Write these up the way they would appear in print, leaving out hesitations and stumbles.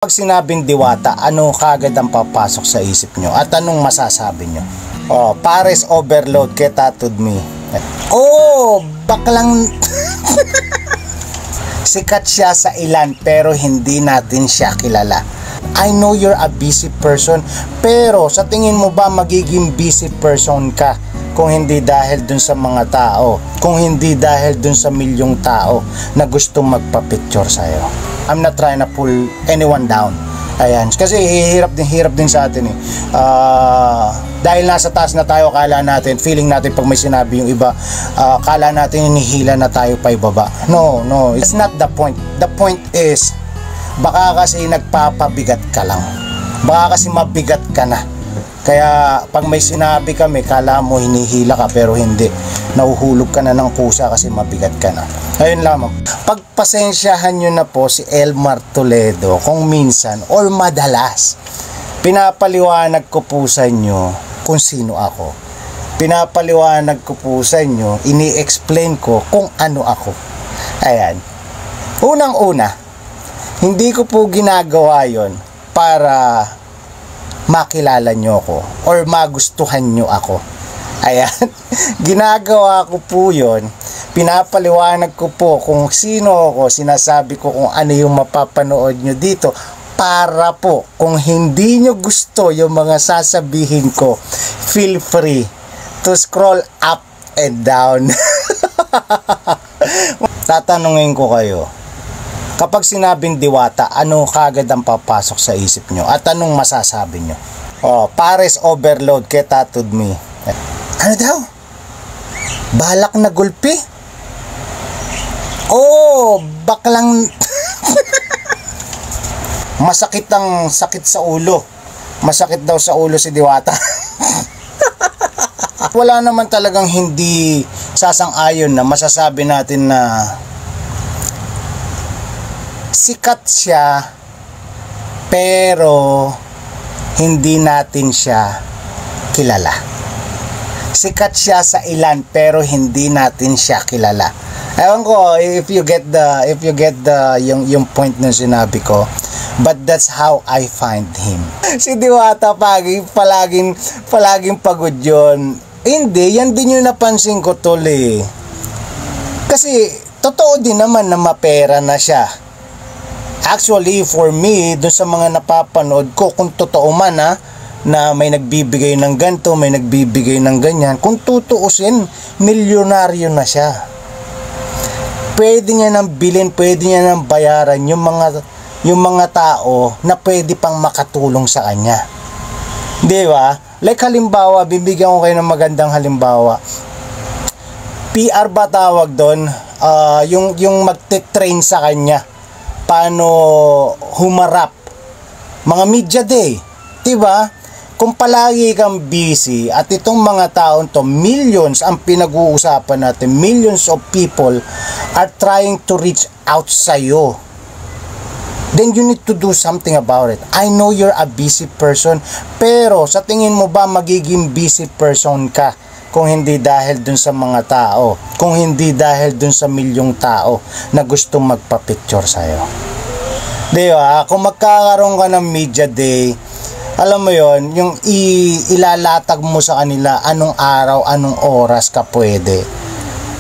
Pag sinabing diwata, ano kagad ang papasok sa isip nyo? At anong masasabi nyo? Oh, Pares overload kay Tattooed Me. Oh, baklang sikat siya sa ilan pero hindi natin siya kilala. I know you're a busy person, pero sa tingin mo ba magiging busy person ka kung hindi dahil dun sa mga tao, kung hindi dahil dun sa milyong tao na gustong magpa-picture sa'yo? I'm not trying to pull anyone down. Ayan, kasi hirap din sa atin eh. Dahil nasa taas na tayo, kala natin, feeling natin pag may sinabi yung iba, kala natin hinihila na tayo pa ibaba. No, it's not the point. The point is, baka kasi nagpapabigat ka lang. Baka kasi mabigat ka na. Kaya pag may sinabi kami, kala mo hinihila ka pero hindi. Nahuhulog ka na ng kusa kasi mabigat ka na. Ayun lamang. Pagpasensyahan nyo na po si Elmar Toledo kung minsan or madalas pinapaliwanag ko po sa inyo kung sino ako. Pinapaliwanag ko po sa inyo, ini-explain ko kung ano ako. Ayan. Unang-una, hindi ko po ginagawa yon para makilala nyo ako or magustuhan nyo ako. Ayan. Ginagawa ko po yon, pinapaliwanag ko po kung sino ako, sinasabi ko kung ano yung mapapanood nyo dito para po kung hindi nyo gusto yung mga sasabihin ko, feel free to scroll up and down. Tatanungin ko kayo, kapag sinabing diwata, ano kagad ang papasok sa isip nyo? At anong masasabi nyo? Oh, Pares overload kay Tattooed Me. Ano daw? Balak na gulpi? Oh, baklang masakit ang sakit sa ulo. Masakit daw sa ulo si diwata. Wala naman talagang hindi sasang-ayon na masasabi natin na sikat siya pero hindi natin siya kilala. Sikat siya sa ilan pero hindi natin siya kilala. Ewan ko if you get yung point na sinabi ko, but that's how I find him. Si Diwata palaging pagod yun. Hindi, yan din yung napansin ko tol eh. Kasi totoo din naman na mapera na siya. Actually, for me, dun sa mga napapanood ko, kung totoo man na may nagbibigay ng ganito, may nagbibigay ng ganyan, kung tutuusin, milyonaryo na siya. Pwede niya nang bilhin, pwede niya nang bayaran yung mga tao na pwede pang makatulong sa kanya. Di ba? Like halimbawa, bibigyan ko kayo ng magandang halimbawa. PR ba tawag doon? Yung magte-train sa kanya paano humarap, mga media day, diba? Kung palagi kang busy at itong mga taon to, millions ang pinag-uusapan natin, millions of people are trying to reach out sa'yo, then you need to do something about it. I know you're a busy person, pero sa tingin mo ba magiging busy person ka kung hindi dahil dun sa mga tao, kung hindi dahil dun sa milyong tao na gustong magpa-picture sa'yo? Diba? Kung magkakaroon ka ng media day, alam mo yon, yung ilalatag mo sa kanila anong araw, anong oras ka pwede,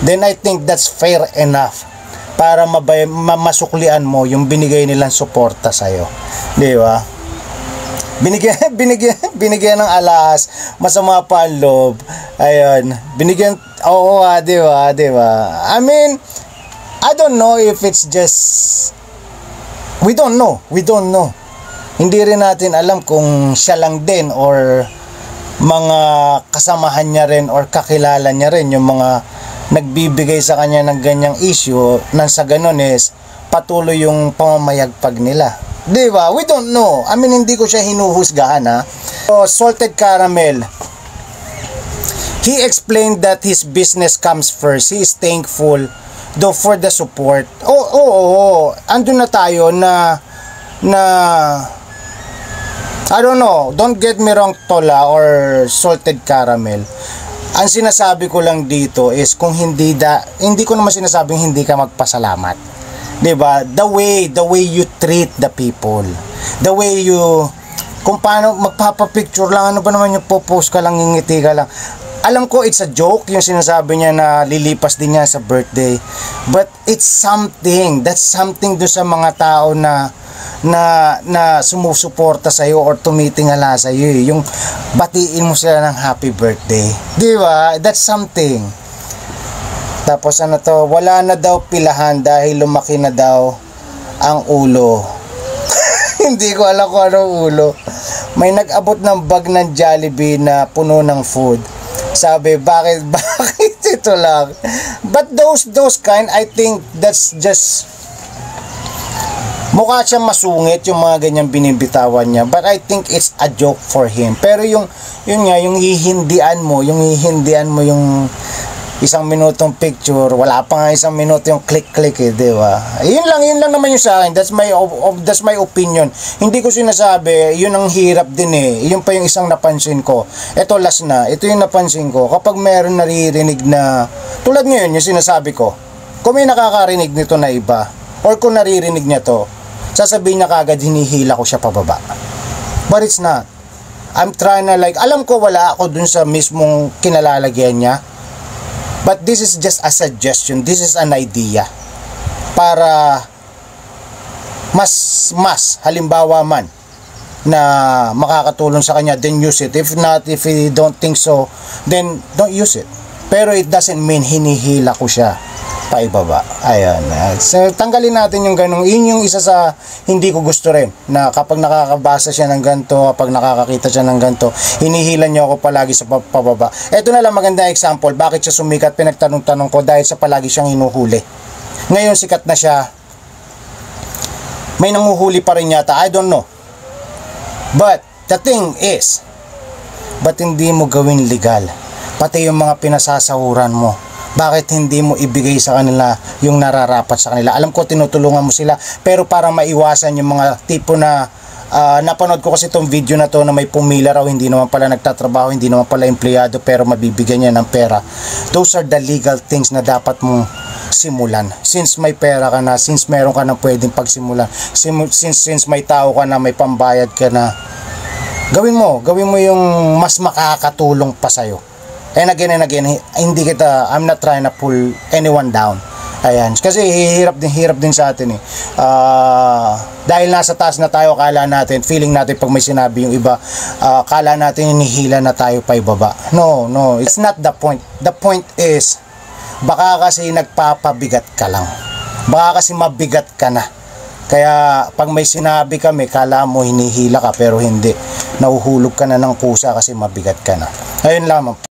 then I think that's fair enough para masuklian mo yung binigay nilang suporta sa'yo. Diba? Binigyan ng alas, masama pa ang loob. Ayun, binigyan, oo diba? I mean, I don't know if it's just, we don't know. Hindi rin natin alam kung siya lang din or mga kasamahan niya rin or kakilala niya rin yung mga nagbibigay sa kanya ng ganyang issue, nang sa ganun is patuloy yung pamamayagpag nila. Diba? We don't know. I mean, hindi ko siya hinuhusgahan So, Salted Caramel, he explained that his business comes first. He is thankful though for the support. Andun na tayo na I don't know, don't get me wrong Tola or Salted Caramel. Ang sinasabi ko lang dito is kung hindi ko naman sinasabing hindi ka magpasalamat. 'Diba? The way you treat the people. The way you, kung paano magpapapicture lang, ano ba naman yung post ka lang, ngingiti ka lang. Alam ko it's a joke yung sinasabi niya na lilipas din niya sa birthday. But it's something. That's something do sa mga tao na sumusuporta sa iyo or tumitingala sa iyo, yung batiin mo sila ng happy birthday. 'Di ba? That's something. Tapos ano to, wala na daw pilahan dahil lumaki na daw ang ulo. Hindi ko alam kung anong ulo. May nag-abot ng bag ng Jollibee na puno ng food. Sabi, bakit ito lang? But those kind, I think that's just, mukha siyang masungit yung mga ganyang binibitawan niya, but I think it's a joke for him. Pero yung hihindian mo yung isang minutong picture, wala pa nga isang minuto yung click eh, di ba? Yun lang naman yung sa akin. That's my opinion. Hindi ko sinasabi, yun ang hirap din eh. Yun pa yung isang napansin ko. Ito last na, ito yung napansin ko. Kapag meron naririnig na, tulad ngayon yung sinasabi ko, kung may nakakarinig nito na iba, or kung naririnig niya to, sasabihin niya kagad hinihila ko siya pababa. But it's not. I'm trying na alam ko wala ako dun sa mismong kinalalagyan niya. But this is just a suggestion. This is an idea. Para mas halimbawa man na makakatulong sa kanya, then use it. If not, if you don't think so, then don't use it. Pero it doesn't mean hinihila ko siya paibaba. Ayan. So, tanggalin natin yung ganung. Yun yung isa sa hindi ko gusto rin. Na kapag nakakabasa siya ng ganito, kapag nakakakita siya ng ganito, hinihila niyo ako palagi sa pababa. Ito na lang magandang example. Bakit siya sumikat? Pinagtanong-tanong ko dahil sa palagi siyang hinuhuli. Ngayon sikat na siya. May nanguhuli pa rin yata. I don't know. But, the thing is, ba't hindi mo gawin legal? Pati yung mga pinasasahuran mo. Bakit hindi mo ibigay sa kanila yung nararapat sa kanila? Alam ko tinutulungan mo sila, pero para maiwasan yung mga tipo na napanood ko kasi itong video na to na may pumila raw, hindi naman pala nagtatrabaho, hindi naman pala empleyado, pero mabibigyan niya ng pera. Those are the legal things na dapat mong simulan. Since may pera ka na, since meron ka na pwedeng pagsimulan, since may tao ka na, may pambayad ka na, gawin mo yung mas makakatulong pa sa'yo. And again, hindi I'm not trying to pull anyone down. Ayan, kasi hirap din sa atin eh. Dahil nasa taas na tayo, kala natin, feeling natin pag may sinabi yung iba, kala natin hinihila na tayo pa ibaba. No, it's not the point. The point is, baka kasi nagpapabigat ka lang. Baka kasi mabigat ka na. Kaya pag may sinabi kami, kala mo hinihila ka, pero hindi. Nahuhulog ka na ng kusa kasi mabigat ka na. Ayun lamang.